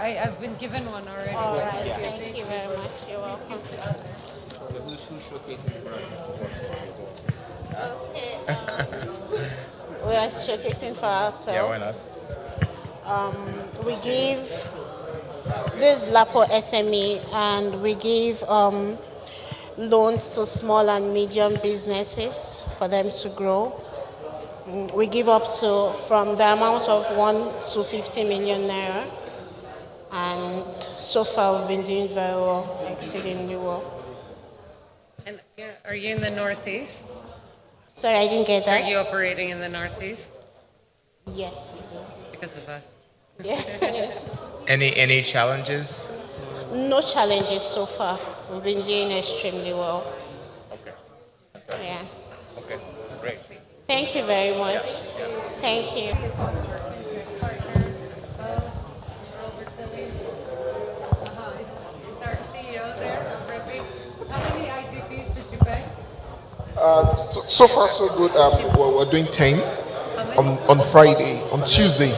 I've been given one already. All right, thank you very much. You're welcome. So who's showcasing for us the work that Okay, we are showcasing for Yeah, why ourselves. not? We give this Lapo SME, and we give loans to small and medium businesses for them to grow. We give up to from the amount of 1 to 50 million naira, and so far we've been doing very well, exceedingly well. And are you in the Northeast? Sorry, I didn't get Are that. you operating in the Northeast? Yes, we Because of us. do. Yeah. Any challenges? No challenges so far. We've been doing extremely well. Okay. Fantastic. Yeah. Okay. Great. Thank you very much. Thank you. Our CEO there, Rippy. How many IDPs did you pay? So far, so good. We're doing 10 on Friday. On Tuesday,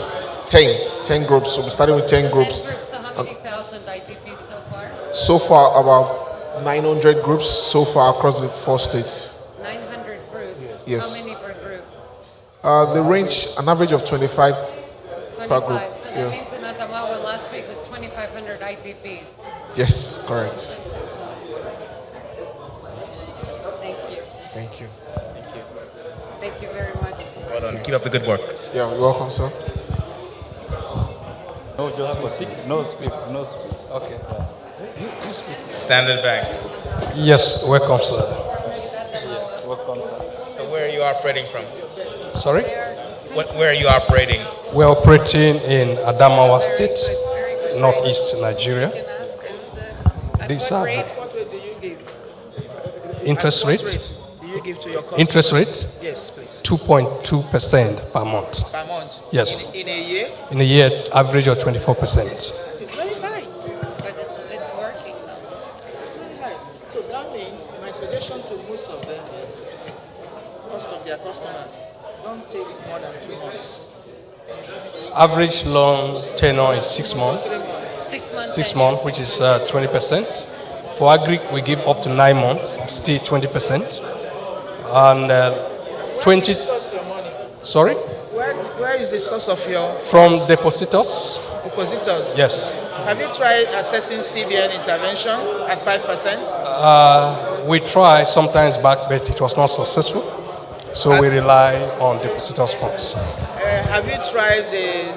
10 groups. So we're starting with 10 10 groups. groups, so how many thousand IDPs so far? So far, about 900 groups so far across the 4 states. 900 groups. Yes. How many per group? The range, an average of 25 per 25. group. So that Yeah. means in Adamawa last week was 2,500 IDPs. Yes, correct. Thank you. Thank you. Thank you very much. Well done. Keep up the good work. Yeah, you're welcome, sir. No, just speak. No, speak. No, speak. Okay. Standard Bank. Yes, welcome, sir. Welcome, sir. So where are you operating from? Sorry? Where are you operating? We're operating in Adamawa State, northeast Nigeria. These What are rate? What rate do you give? interest What rate, do you give to your customers? interest rate, Yes, please. 2.2% per month. Per month? Yes. In a year? In a year, average of 24%. It is very high. But it's working though. It's very high. So that means my suggestion to most of them is cost of their customers. Don't take more than 2 months. Average loan tenure is 6 months. 6 months. 6 months, which is 20%. For agri, we give up to 9 months, still 20%. And 20, Source your money. sorry, Where is the source of your from depositors. depositors? Yes. Have you tried assessing CBN intervention at 5%? We try sometimes back, but it was not successful. So we rely on depositors' funds. Have you tried the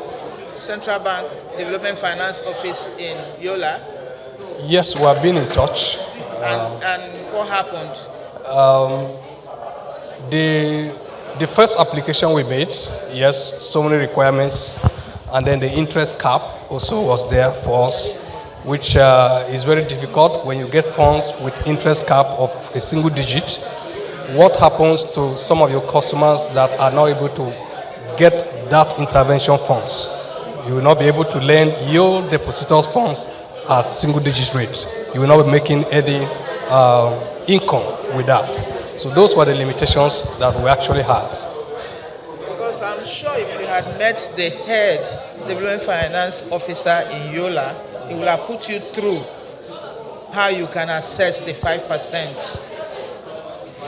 Central Bank Development Finance Office in Yola? Yes, we have been in touch. And what happened? The first application we made, yes, so many requirements, and then the interest cap also was there for us, which is very difficult when you get funds with interest cap of a single digit. What happens to some of your customers that are not able to get that intervention funds? You will not be able to lend your depositors funds at single digit rate. You will not be making any income with that. So those were the limitations that we actually had. Because I'm sure if you had met the head development finance officer in Yola, he will have put you through how you can assess the 5%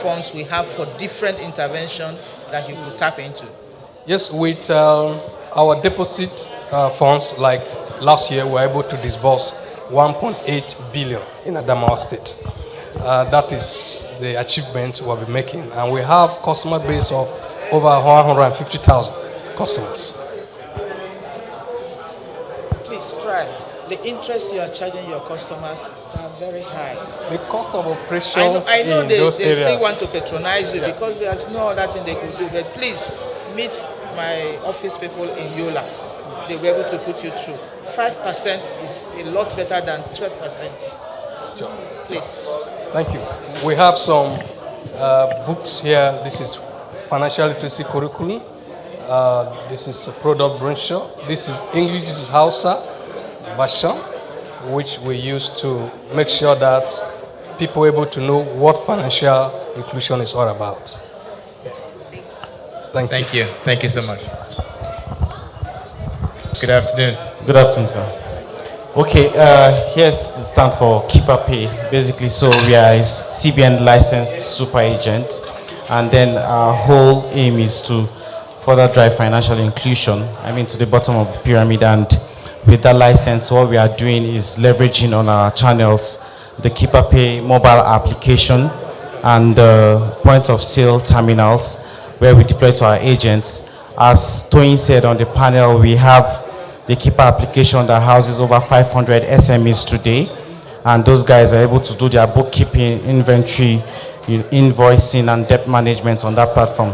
funds we have for different intervention that you could tap into. Yes, with our deposit funds, like last year, we were able to disburse 1.8 billion in Adamawa State. That is the achievement we'll be making. And we have customer base of over 150,000 customers. Please try. The interest you are charging your customers are very high. The cost of operations I know in they those still areas. want to patronize you because there's no other thing they could do. But please meet my office people in Yola. They'll be able to put you through. 5% is a lot better than 12%. Sure. Please. Thank you. We have some books here. This is financial literacy curriculum. This is a product brochure. This is English. This is Hausa version, which we use to make sure that people are able to know what financial inclusion is all about. Thank you. Thank you. Thank you so much. Good afternoon. Good afternoon, sir. Okay, here's the stand for Keeper Pay. Basically, so we are a CBN licensed super agent, and then our whole aim is to further drive financial inclusion, I mean, to the bottom of the pyramid. And with that license, what we are doing is leveraging on our channels, the Keeper Pay mobile application and point of sale terminals where we deploy to our agents. As Toyin said on the panel, we have the Keeper application that houses over 500 SMEs today, and those guys are able to do their bookkeeping, inventory, invoicing, and debt management on that platform.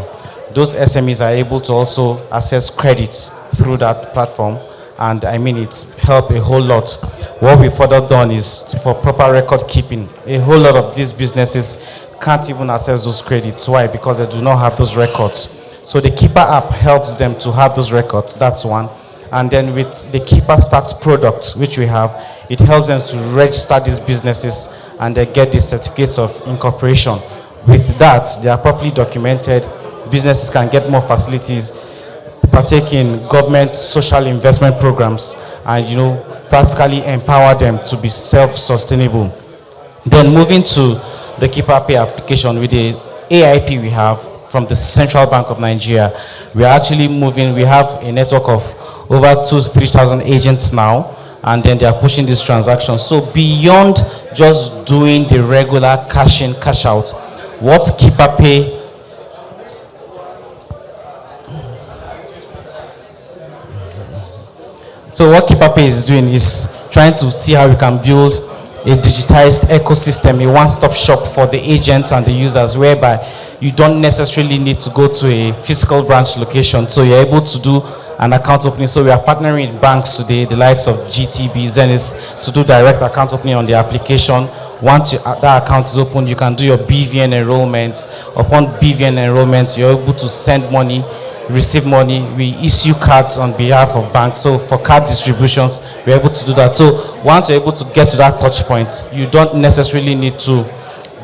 Those SMEs are able to also access credits through that platform, and I mean, it's helped a whole lot. What we've further done is for proper record keeping. A whole lot of these businesses can't even access those credits. Why? Because they do not have those records. So the Keeper app helps them to have those records. That's one. And then with the Keeper Starts product, which we have, it helps them to register these businesses and they get the certificates of incorporation. With that, they are properly documented. Businesses can get more facilities, partake in government social investment programs, and practically empower them to be self-sustainable. Then moving to the Keeper Pay application with the AIP we have from the Central Bank of Nigeria, we are actually moving. We have a network of over 2,000 to 3,000 agents now, and then they are pushing these transactions. So beyond just doing the regular cash in, cash out, what Keeper Pay is doing is trying to see how we can build a digitized ecosystem, a one-stop shop for the agents and the users, whereby you don't necessarily need to go to a physical branch location. So you're able to do an account opening. So we are partnering with banks today, the likes of GTB, Zenith, to do direct account opening on the application. Once that account is open, you can do your BVN enrollment. Upon BVN enrollment, you're able to send money, receive money. We issue cards on behalf of banks. So for card distributions, we're able to do that. So once you're able to get to that touch point, you don't necessarily need to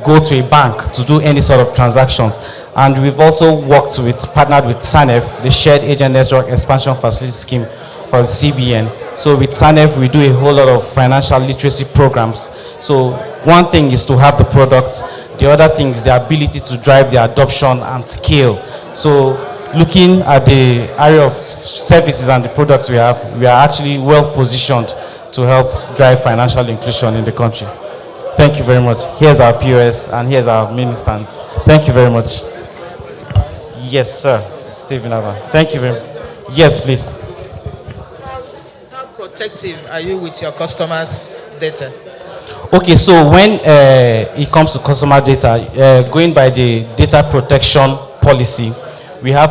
go to a bank to do any sort of transactions. And we've also partnered with SANEF, the Shared Agent Network Expansion Facility Scheme for the CBN. So with SANEF, we do a whole lot of financial literacy programs. So one thing is to have the products. The other thing is the ability to drive the adoption and scale. So looking at the area of services and the products we have, we are actually well positioned to help drive financial inclusion in the country. Thank you very much. Here's our POS and here's our mini stands. Thank you very much. Yes, sir. Stephen Ava. Thank you very much. Yes, please. How protective are you with your customers' data? Okay, so when it comes to customer data, going by the data protection policy, we have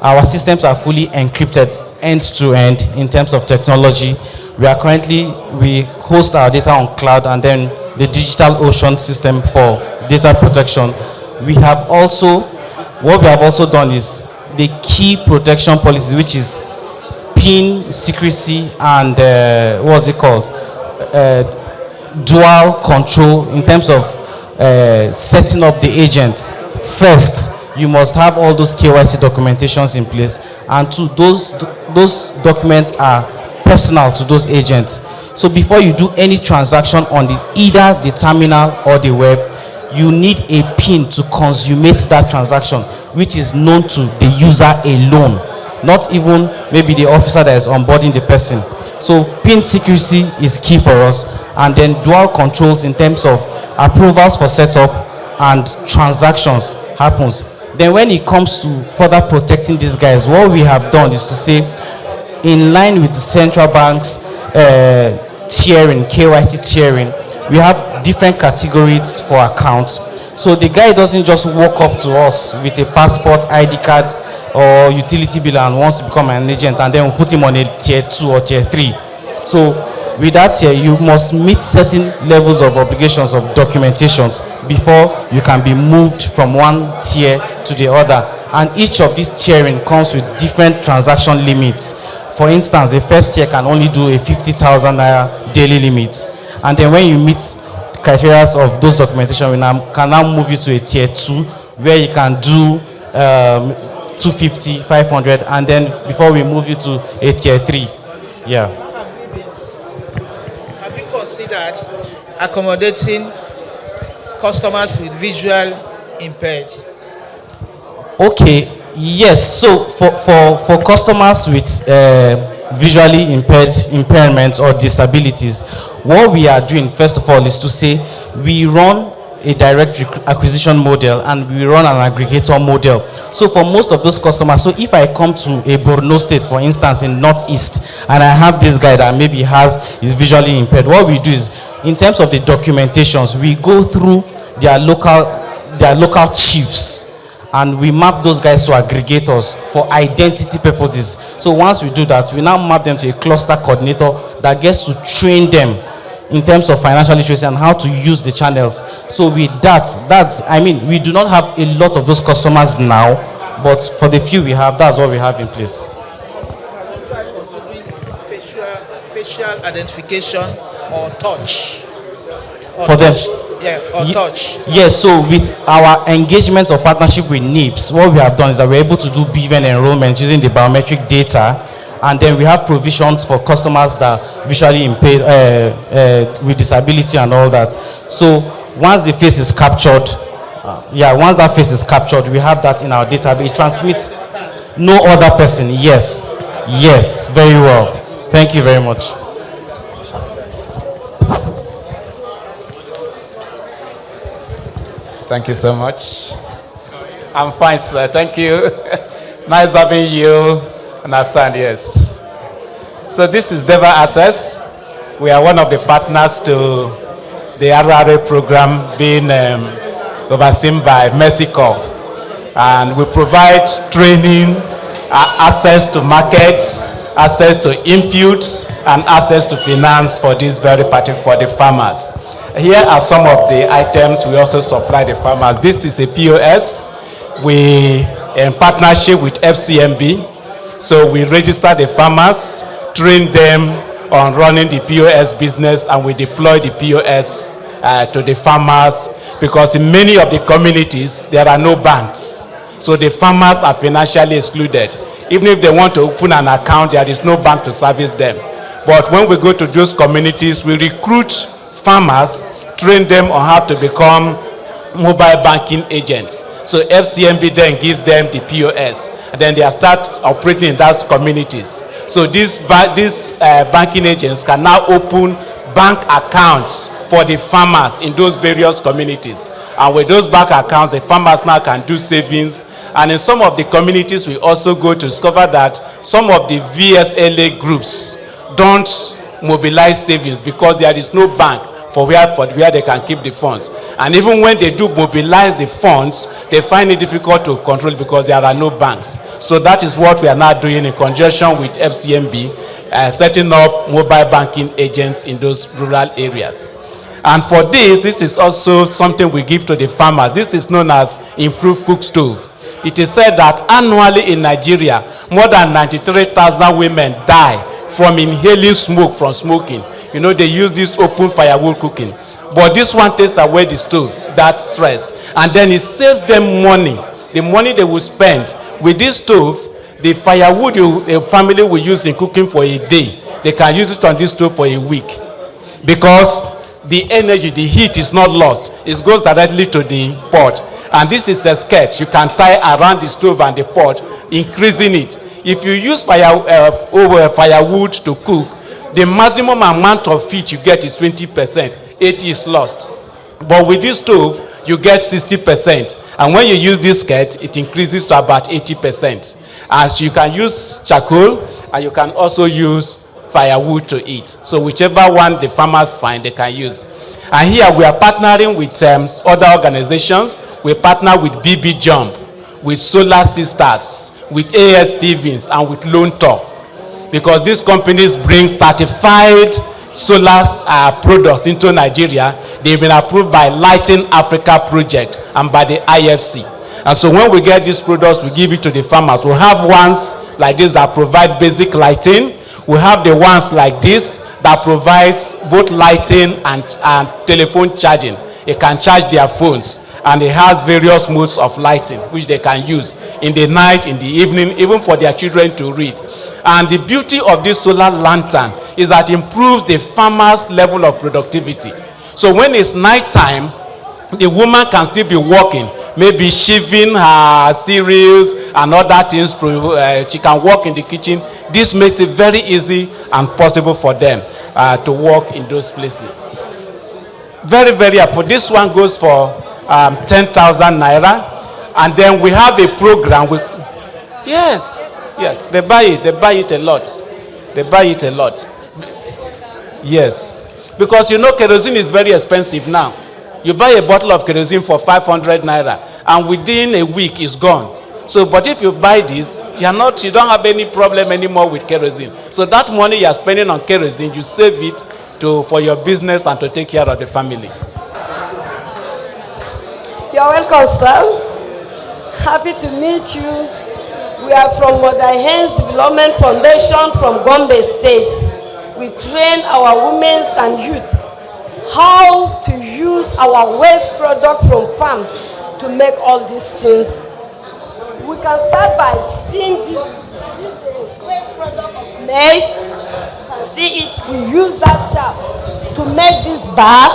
our systems are fully encrypted end to end in terms of technology. We host our data on cloud, and then the DigitalOcean system for data protection. What we have also done is the key protection policy, which is PIN secrecy and dual control in terms of setting up the agents. First, you must have all those KYC documentations in place, and those documents are personal to those agents. So before you do any transaction on either the terminal or the web, you need a PIN to consummate that transaction, which is known to the user alone, not even maybe the officer that is onboarding the person. So PIN secrecy is key for us, and then dual controls in terms of approvals for setup and transactions happens. Then when it comes to further protecting these guys, what we have done is to say, in line with the central bank's tiering, KYC tiering, we have different categories for accounts. So the guy doesn't just walk up to us with a passport, ID card, or utility bill and wants to become an agent, and then we put him on a tier 2 or tier 3. So with that tier, you must meet certain levels of obligations of documentations before you can be moved from one tier to the other. And each of these tiering comes with different transaction limits. For instance, the first tier can only do a 50,000 naira daily limit. And then when you meet criteria of those documentation, we can now move you to a tier 2, where you can do 250, 500, and then before we move you to a tier 3. Yeah. accommodating customers with visual impaired? Okay, yes. So for customers with visually impairments or disabilities, what we are doing first of all is to say we run a direct acquisition model and we run an aggregator model. So for most of those customers, so if I come to a Borno state, for instance, in Northeast, and I have this guy that maybe is visually impaired, what we do is, in terms of the documentations, we go through their local chiefs and we map those guys to aggregators for identity purposes. So once we do that, we now map them to a cluster coordinator that gets to train them in terms of financial literacy and how to use the channels. So with we do not have a lot of those customers now, but for the few we have, that's what we have in place. Have you tried considering facial identification or touch? For them? Yeah, or touch. Yes, so with our engagements or partnership with NIPS, what we have done is that we're able to do BVN enrollment using the biometric data, and then we have provisions for customers that are visually impaired with disability and all that. So once the face is captured, once that face is captured, we have that in our database. It transmits no other person. Yes, very well. Thank you very much. Thank you so much. I'm fine, sir. Thank you. Nice having you. Understand, yes. So this is Deva Access. We are one of the partners to the RRA program being overseen by Mexico. And we provide training, access to markets, access to inputs, and access to finance for this very particular, for the farmers. Here are some of the items we also supply the farmers. This is a POS. We in partnership with FCMB. So we register the farmers, train them on running the POS business, and we deploy the POS to the farmers, because in many of the communities there are no banks. So the farmers are financially excluded. Even if they want to open an account, there is no bank to service them. But when we go to those communities, we recruit farmers, train them on how to become mobile banking agents. So FCMB then gives them the POS, and then they start operating in those communities. So these banking agents can now open bank accounts for the farmers in those various communities. And with those bank accounts, the farmers now can do savings. And in some of the communities, we also go to discover that some of the VSLA groups don't mobilize savings because there is no bank for where they can keep the funds. And even when they do mobilize the funds, they find it difficult to control because there are no banks. So that is what we are now doing in conjunction with FCMB, setting up mobile banking agents in those rural areas. And for this is also something we give to the farmers. This is known as improved cook stove. It is said that annually in Nigeria, more than 93,000 women die from inhaling smoke from smoking. You know, they use this open firewood cooking. But this one takes away the stove, that stress. And then it saves them money. The money they will spend with this stove, the firewood a family will use in cooking for a day, they can use it on this stove for a week. Because the energy, the heat is not lost. It goes directly to the pot. And this is a skirt you can tie around the stove and the pot, increasing it. If you use firewood to cook, the maximum amount of heat you get is 20%. 80 is lost. But with this stove, you get 60%. And when you use this skirt, it increases to about 80%. As you can use charcoal, and you can also use firewood to eat. So whichever one the farmers find, they can use. And here we are partnering with other organizations. We partner with BB Jump, with Solar Sisters, with AS Stevens, and with Lone Top. Because these companies bring certified solar products into Nigeria. They've been approved by Lighting Africa Project and by the IFC. And so when we get these products, we give it to the farmers. We have ones like this that provide basic lighting. We have the ones like this that provides both lighting and telephone charging. It can charge their phones. And it has various modes of lighting which they can use in the night, in the evening, even for their children to read. And the beauty of this solar lantern is that it improves the farmer's level of productivity. So when it's night time, the woman can still be working, maybe shaving her cereals and other things. She can work in the kitchen. This makes it very easy and possible for them to work in those places. Very, very affordable. This one goes for 10,000 naira. And then we have a program with, yes, they buy it a lot. They buy it a lot. Yes, because you know kerosene is very expensive now. You buy a bottle of kerosene for 500 naira, and within a week it's gone. So, but if you buy this, you don't have any problem anymore with kerosene. So that money you are spending on kerosene, you save it for your business and to take care of the family. You're welcome, sir. Happy to meet you. We are from Mother Hens Development Foundation from Gombe State. We train our women and youth how to use our waste product from farm to make all these things. We can start by seeing this waste product of maize. You can see it. We use that chaff to make this bag,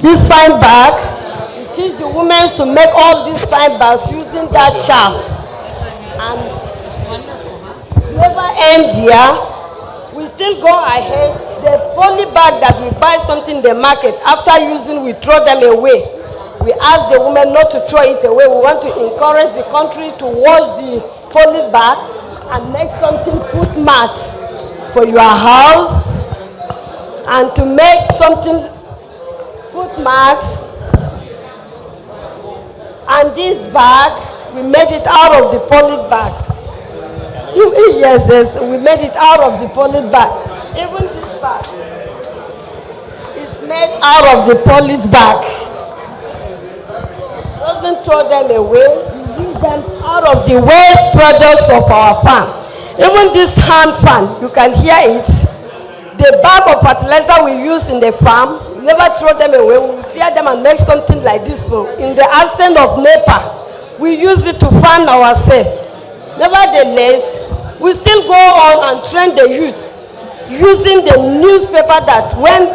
this fine bag. We teach the women to make all these fine bags using that chaff. And never end here. We still go ahead. The poly bag that we buy something in the market, after using, we throw them away. We ask the women not to throw it away. We want to encourage the country to wash the poly bag and make something foot mats for your house, and to make something foot mats. And this bag, we made it out of the poly bag. Yes, we made it out of the poly bag. Even this bag is made out of the poly bag. Doesn't throw them away. We use them out of the waste products of our farm. Even this hand fan, you can hear it. The bag of fertilizer we use in the farm, we never throw them away. We will tear them and make something like this. In the absence of NEPA, we use it to fund ourselves. Nevertheless, we still go on and train the youth using the newspaper that when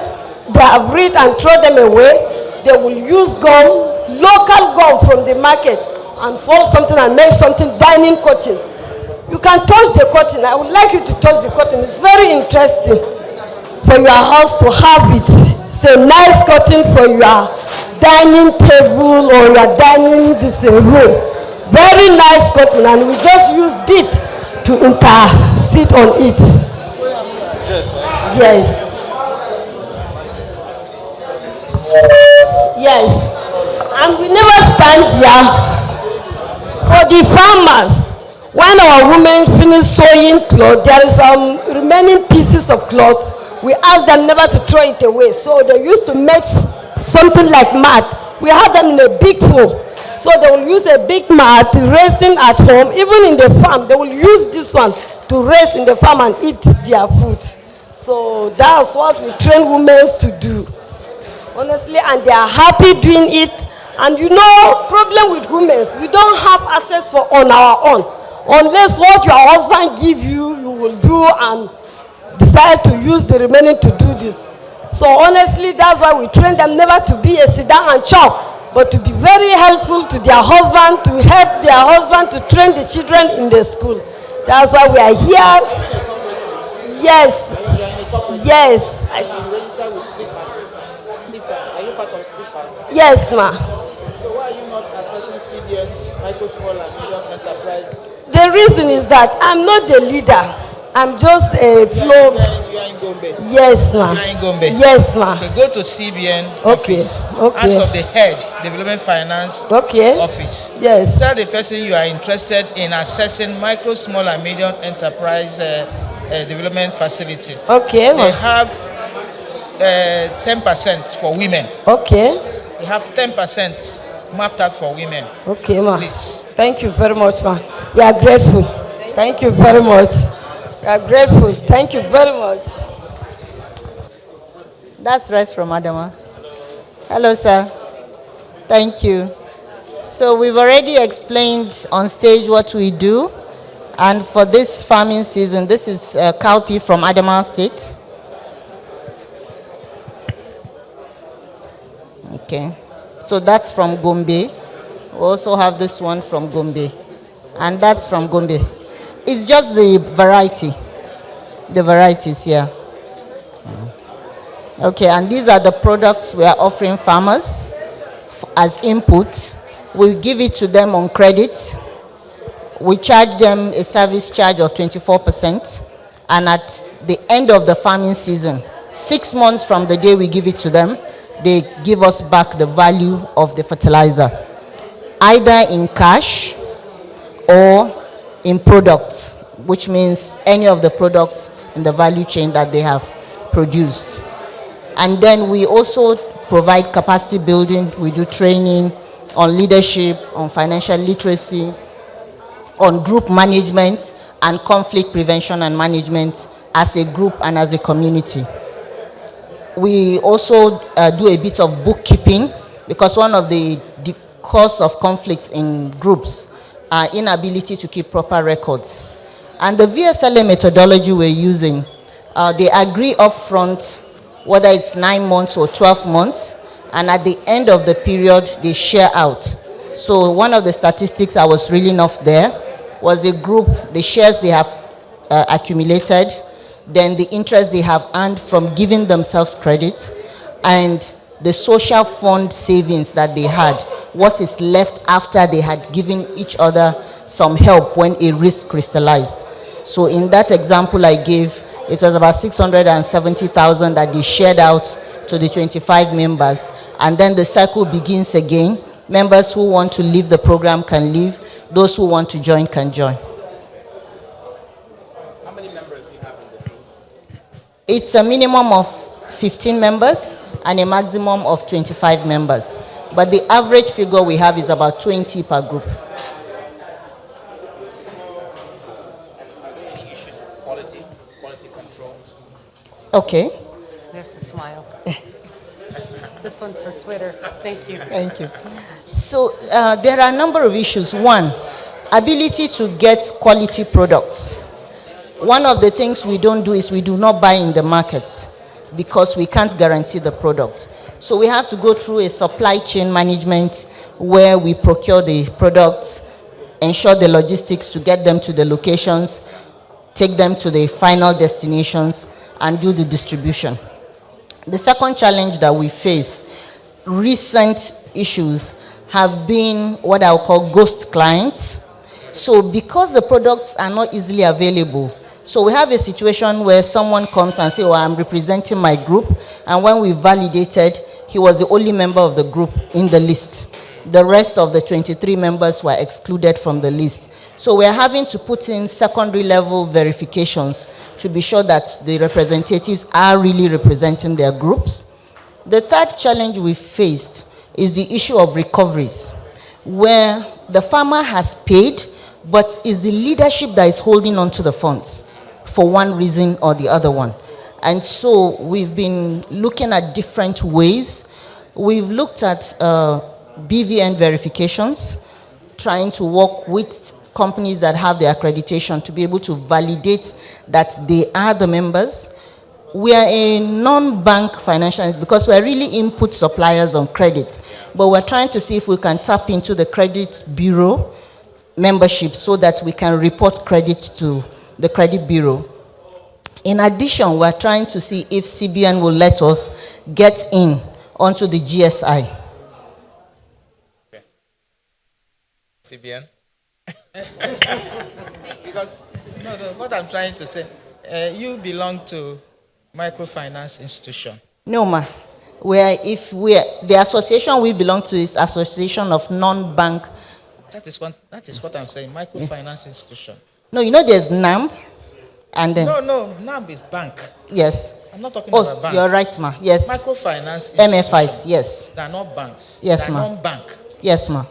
they have read and throw them away, they will use gum, local gum from the market, and fold something and make something dining cotton. You can touch the cotton. I would like you to touch the cotton. It's very interesting for your house to have it. It's a nice cotton for your dining table or your dining room. Very nice cotton, and we just use bead to sit on it. Yes. Yes. And we never stand there. For the farmers, when our women finish sewing clothes, there is some remaining pieces of cloth. We ask them never to throw it away. So they used to make something like mat. We have them in a big foam. So they will use a big mat raising at home. Even in the farm, they will use this one to raise in the farm and eat their food. So that's what we train women to do. Honestly, and they are happy doing it. And you know, problem with women, we don't have access on our own. Unless what your husband give you, you will do and decide to use the remaining to do this. So honestly, that's why we train them never to be a sit down and chop, but to be very helpful to their husband, to help their husband to train the children in the school. That's why we are here. Yes. Yes. You register with CIFA. Are you part of CIFA? Yes, ma. So why are you not accessing CBN, micro, small and medium enterprise? The reason is that I'm not the leader. I'm just a flow. You are in Gombe. Yes, ma. You are in Gombe. Yes, ma. Okay, go to CBN Okay. office. Okay. Ask of the head, Development Finance office. Yes. Tell the person you are interested in accessing micro, small and medium enterprise development facility. Okay, They ma. have 10% for women. Okay. They have 10% mapped out for women. Okay, ma. Please. Thank you very much, ma. We are grateful. Thank you very much. We are grateful. Thank you very much. That's Rest from Adama. Hello, sir. Thank you. So we've already explained on stage what we do. And for this farming season, this is cowpea from Adama State. Okay. So that's from Gombe. We also have this one from Gombe. And that's from Gombe. It's just the variety. The varieties here. Okay, and these are the products we are offering farmers as input. We give it to them on credit. We charge them a service charge of 24%. And at the end of the farming season, 6 months from the day we give it to them, they give us back the value of the fertilizer, either in cash or in products, which means any of the products in the value chain that they have produced. And then we also provide capacity building. We do training on leadership, on financial literacy, on group management, and conflict prevention and management as a group and as a community. We also do a bit of bookkeeping, because one of the cause of conflicts in groups are inability to keep proper records. And the VSLA methodology we're using, they agree upfront whether it's 9 months or 12 months, and at the end of the period, they share out. So one of the statistics I was reading off there was a group, the shares they have accumulated, then the interest they have earned from giving themselves credit, and the social fund savings that they had, what is left after they had given each other some help when a risk crystallized. So in that example I gave, it was about 670,000 that they shared out to the 25 members, and then the cycle begins again. Members who want to leave the program can leave, those who want to join can join. How many members do you have in the group? It's a minimum of 15 members and a maximum of 25 members. But the average figure we have is about 20 per group. Are there any issues with quality control? Okay. We have to smile. This one's for Twitter. Thank you. Thank you. So there are a number of issues. One, ability to get quality products. One of the things we don't do is we do not buy in the market because we can't guarantee the product. So we have to go through a supply chain management where we procure the products, ensure the logistics to get them to the locations, take them to the final destinations, and do the distribution. The second challenge that we face, recent issues, have been what I'll call ghost clients. So because the products are not easily available, so we have a situation where someone comes and says, well, I'm representing my group, and when we validated, he was the only member of the group in the list. The rest of the 23 members were excluded from the list. So we're having to put in secondary level verifications to be sure that the representatives are really representing their groups. The third challenge we faced is the issue of recoveries, where the farmer has paid, but is the leadership that is holding on to the funds for one reason or the other one. And so we've been looking at different ways. We've looked at BVN verifications, trying to work with companies that have the accreditation to be able to validate that they are the members. We are a non-bank financial institution because we're really input suppliers on credit, but we're trying to see if we can tap into the credit bureau membership so that we can report credit to the credit bureau. In addition, we're trying to see if CBN will let us get in onto the GSI. Okay. CBN? Because, no, what I'm trying to say, you belong to microfinance institution. No, ma. The association we belong to is Association of Non-Bank. That is what I'm saying, microfinance institution. No, you know there's NAMB, and then... No, NAMB is bank. Yes. I'm not talking about bank. You're right, ma. Yes. Microfinance MFIs, yes. They are not banks. Yes, they are ma. non-bank. Yes, ma.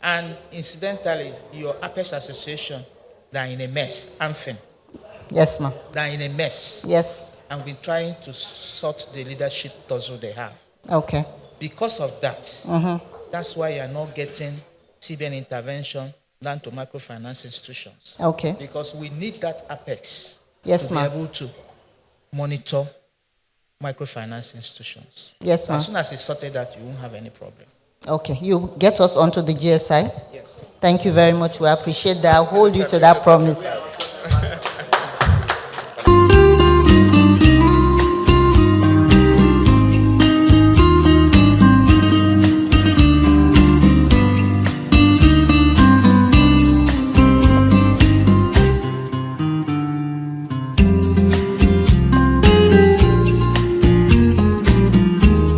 And incidentally, your Apex Association, they are in a mess. AMFIN. Yes, ma. They are in a mess. Yes. And we're trying to sort the leadership tussle they have. Okay. Because of that, that's why you're not getting CBN intervention down to microfinance institutions. Okay. Because we need that Apex yes, to be able to monitor microfinance institutions. Yes, ma'am. As soon as it's sorted out, you won't have any problem. Okay, you get us onto the GSI? Yes. Thank you very much. We appreciate that. I'll hold you to that promise.